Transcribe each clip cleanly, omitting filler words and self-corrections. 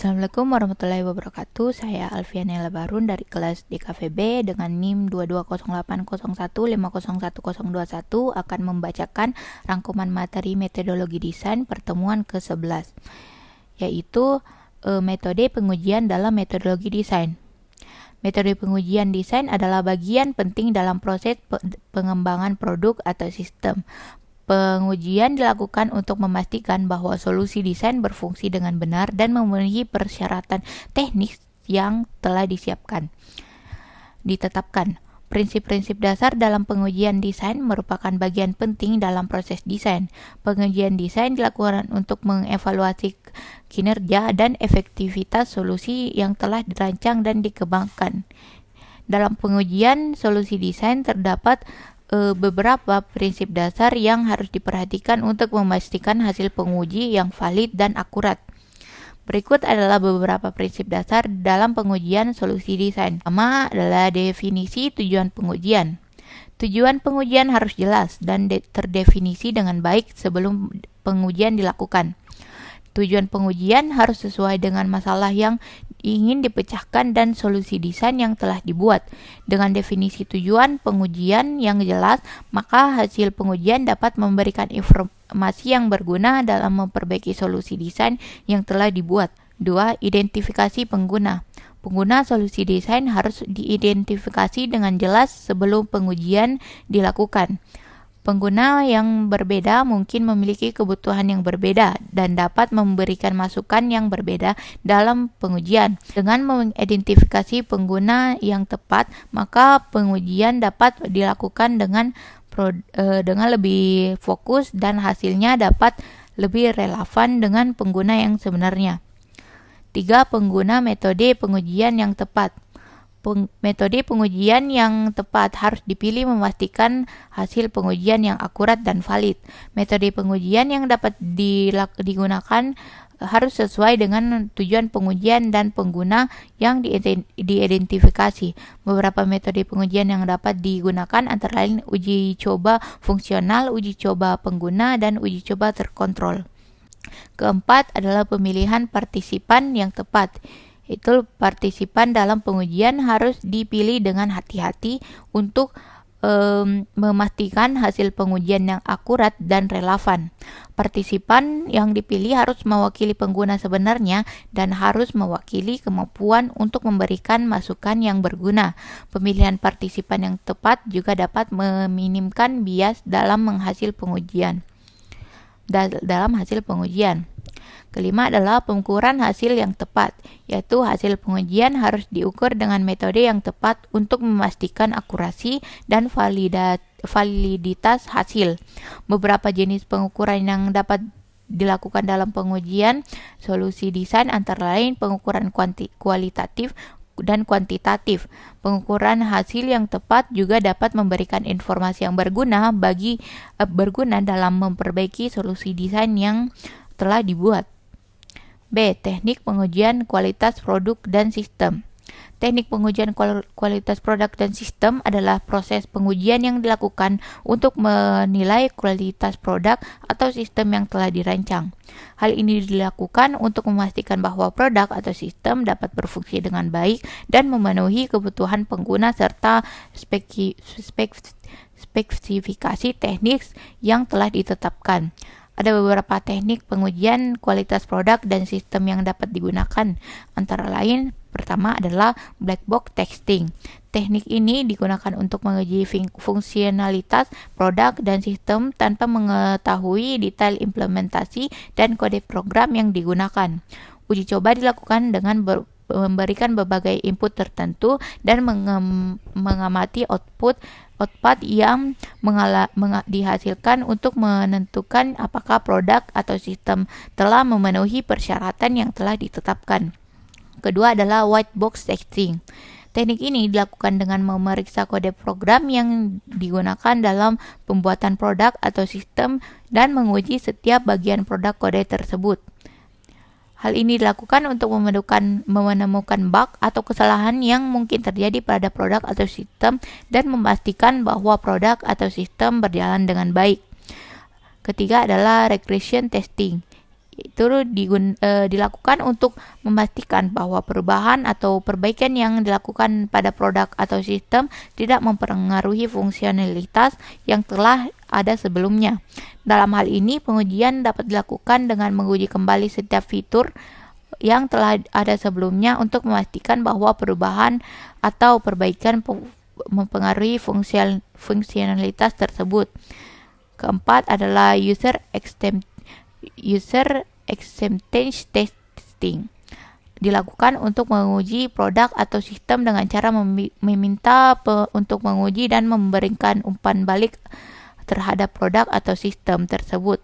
Assalamualaikum warahmatullahi wabarakatuh. Saya Alfianella Barun dari kelas DKVB dengan NIM 220801501021 akan membacakan rangkuman materi metodologi desain pertemuan ke-11, yaitu metode pengujian dalam metodologi desain. Metode pengujian desain adalah bagian penting dalam proses pengembangan produk atau sistem. Pengujian dilakukan untuk memastikan bahwa solusi desain berfungsi dengan benar dan memenuhi persyaratan teknis yang telah ditetapkan. Prinsip-prinsip dasar dalam pengujian desain merupakan bagian penting dalam proses desain. Pengujian desain dilakukan untuk mengevaluasi kinerja dan efektivitas solusi yang telah dirancang dan dikembangkan. Dalam pengujian solusi desain terdapat beberapa prinsip dasar yang harus diperhatikan untuk memastikan hasil penguji yang valid dan akurat. Berikut adalah beberapa prinsip dasar dalam pengujian solusi desain. Pertama adalah definisi tujuan pengujian. Tujuan pengujian harus jelas dan terdefinisi dengan baik sebelum pengujian dilakukan. Tujuan pengujian harus sesuai dengan masalah yang ingin dipecahkan dan solusi desain yang telah dibuat. Dengan definisi tujuan pengujian yang jelas, maka hasil pengujian dapat memberikan informasi yang berguna dalam memperbaiki solusi desain yang telah dibuat. 2. Identifikasi pengguna. Pengguna solusi desain harus diidentifikasi dengan jelas sebelum pengujian dilakukan. Pengguna yang berbeda mungkin memiliki kebutuhan yang berbeda dan dapat memberikan masukan yang berbeda dalam pengujian. Dengan mengidentifikasi pengguna yang tepat, maka pengujian dapat dilakukan dengan lebih fokus dan hasilnya dapat lebih relevan dengan pengguna yang sebenarnya. 3. Pengguna metode pengujian yang tepat. Metode pengujian yang tepat harus dipilih memastikan hasil pengujian yang akurat dan valid. Metode pengujian yang dapat digunakan harus sesuai dengan tujuan pengujian dan pengguna yang diidentifikasi. Beberapa metode pengujian yang dapat digunakan antara lain uji coba fungsional, uji coba pengguna, dan uji coba terkontrol. Keempat adalah pemilihan partisipan yang tepat. Itu partisipan dalam pengujian harus dipilih dengan hati-hati untuk memastikan hasil pengujian yang akurat dan relevan. Partisipan yang dipilih harus mewakili pengguna sebenarnya dan harus mewakili kemampuan untuk memberikan masukan yang berguna. Pemilihan partisipan yang tepat juga dapat meminimkan bias dalam hasil pengujian. Kelima adalah pengukuran hasil yang tepat, yaitu hasil pengujian harus diukur dengan metode yang tepat untuk memastikan akurasi dan validitas hasil. Beberapa jenis pengukuran yang dapat dilakukan dalam pengujian solusi desain antara lain pengukuran kualitatif dan kuantitatif. Pengukuran hasil yang tepat juga dapat memberikan informasi yang berguna dalam memperbaiki solusi desain yang telah dibuat. B. Teknik pengujian kualitas produk dan sistem. Teknik pengujian kualitas produk dan sistem adalah proses pengujian yang dilakukan untuk menilai kualitas produk atau sistem yang telah dirancang. Hal ini dilakukan untuk memastikan bahwa produk atau sistem dapat berfungsi dengan baik dan memenuhi kebutuhan pengguna serta spesifikasi teknis yang telah ditetapkan. Ada beberapa teknik pengujian kualitas produk dan sistem yang dapat digunakan. Antara lain, pertama adalah black box testing. Teknik ini digunakan untuk menguji fungsionalitas produk dan sistem tanpa mengetahui detail implementasi dan kode program yang digunakan. Uji coba dilakukan dengan memberikan berbagai input tertentu dan mengamati output yang dihasilkan untuk menentukan apakah produk atau sistem telah memenuhi persyaratan yang telah ditetapkan. Kedua adalah white box testing. Teknik ini dilakukan dengan memeriksa kode program yang digunakan dalam pembuatan produk atau sistem dan menguji setiap bagian produk kode tersebut. Hal ini dilakukan untuk menemukan bug atau kesalahan yang mungkin terjadi pada produk atau sistem dan memastikan bahwa produk atau sistem berjalan dengan baik. Ketiga adalah regression testing. itu dilakukan untuk memastikan bahwa perubahan atau perbaikan yang dilakukan pada produk atau sistem tidak mempengaruhi fungsionalitas yang telah ada sebelumnya. Dalam hal ini, pengujian dapat dilakukan dengan menguji kembali setiap fitur yang telah ada sebelumnya untuk memastikan bahwa perubahan atau perbaikan mempengaruhi fungsionalitas tersebut. Keempat adalah user acceptance testing. Dilakukan untuk menguji produk atau sistem dengan cara meminta untuk menguji dan memberikan umpan balik terhadap produk atau sistem tersebut.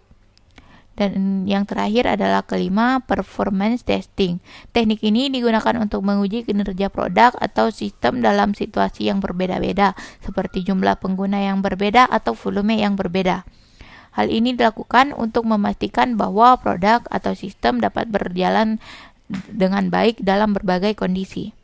Dan yang terakhir adalah kelima, performance testing. Teknik ini digunakan untuk menguji kinerja produk atau sistem dalam situasi yang berbeda-beda, seperti jumlah pengguna yang berbeda atau volume yang berbeda. Hal ini dilakukan untuk memastikan bahwa produk atau sistem dapat berjalan dengan baik dalam berbagai kondisi.